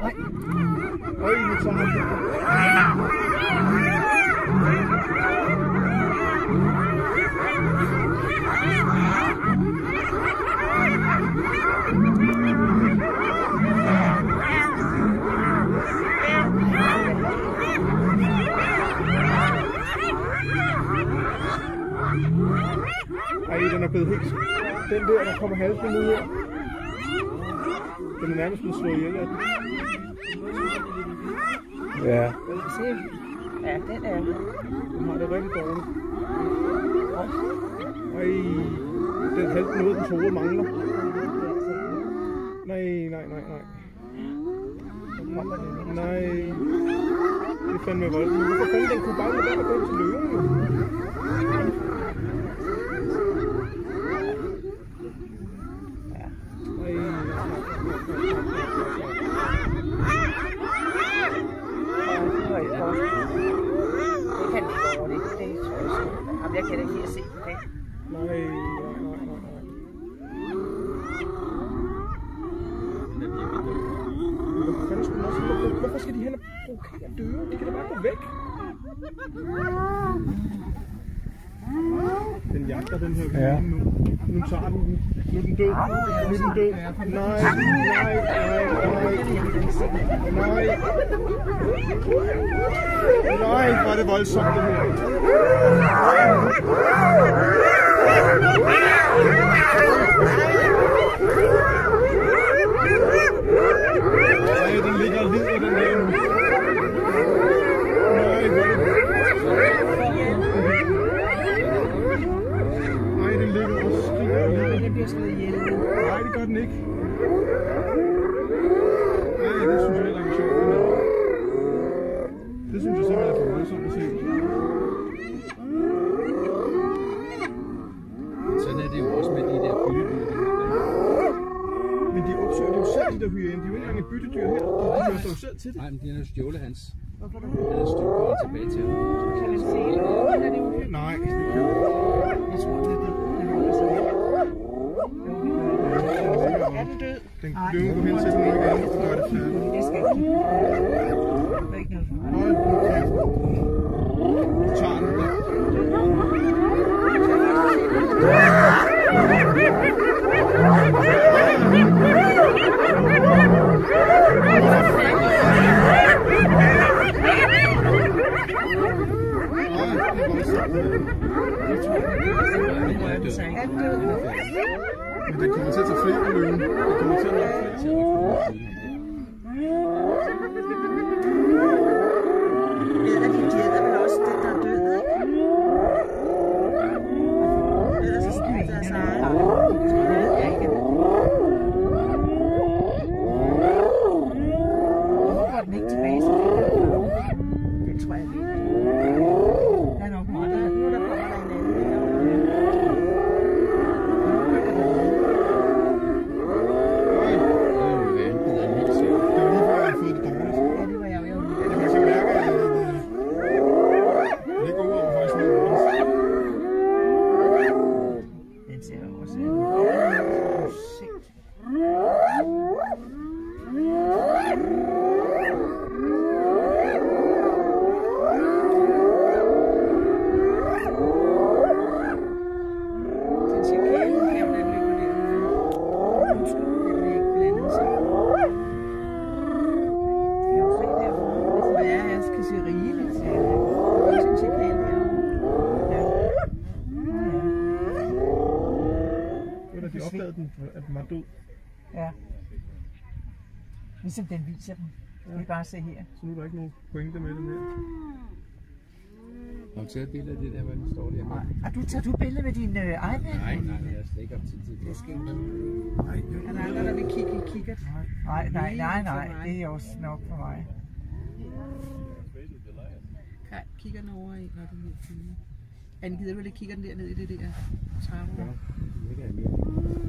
Nej. Øj, nu tager han det. Ej, den er blevet helt... Den der kommer halsen ud her. Den er nærmest blevet slået ihjel af den. Ja. Ja, den er. Den har det rigtig dårligt. Ej, den halsen ud, den hoved mangler. Nej. Nej. Det er fandme voldt. Hvorfor fanden den kunne bare lade være at gå til løven? Jeg kan ikke se det. Nej. Hvorfor skal de hen og provokere døre? De kan da bare gå væk. Den jagter den her hyæne nu. Nu tager den den. Nu er den død. Nej. Nej, hvor er det voldsomt det her. Nej, den ligger og lider den her nu. Nej, hvor er det. Nej, den ligger og skriger og lider. Den bliver slået ihjel. Nej, det gør den ikke. Nej, det synes jeg heller ikke er sjovt. Det synes jeg simpelthen er for voldsomt at se. Sådan er det jo også med de der byttedyr. Men de opsøger det jo selv, de der hyæner. De er jo ikke engang et byttedyr her. De gør sig jo selv til det. Nej, men de har stjålet hans. Han har stjålet tilbage til ham. Kan man se det? Eller er det uhyggeligt? Nej, det er ikke. Jeg tror, det er det. Den holder sig væk. Er den død? Den løber hen til den nu igen, og gør det færdigt. Det skal ikke. Det er ikke noget for mig. Hold nu kæft. Du tager den der. Men den kommer til at tage flere af løven. Den kommer til at nok flere. De æder vel også den, der er død, ikke? Ellers så spiser deres egen. Det ved jeg ikke. Hvorfor går den ikke tilbage til det? Det tror jeg ikke. Der er nok meget. Nu der kommer der en anden. At den var død. Ja. Ligesom den viser dem. Det er bare at se her. Så nu er der ikke nogen pointe med den her. Har du taget et billede af det der, hvor den står der? Nej. Tager du billede med din iPad? Nej, jeg har slet ikke haft tid til det. Det skal ikke. Er der andre, der vil kigge i kikkert? Nej. Det er også nok for mig. Kaj, kigger den over i, når du vil filme. Anne, gider du ikke kigger den der ned i det der trærum? Ja, det kan jeg mere.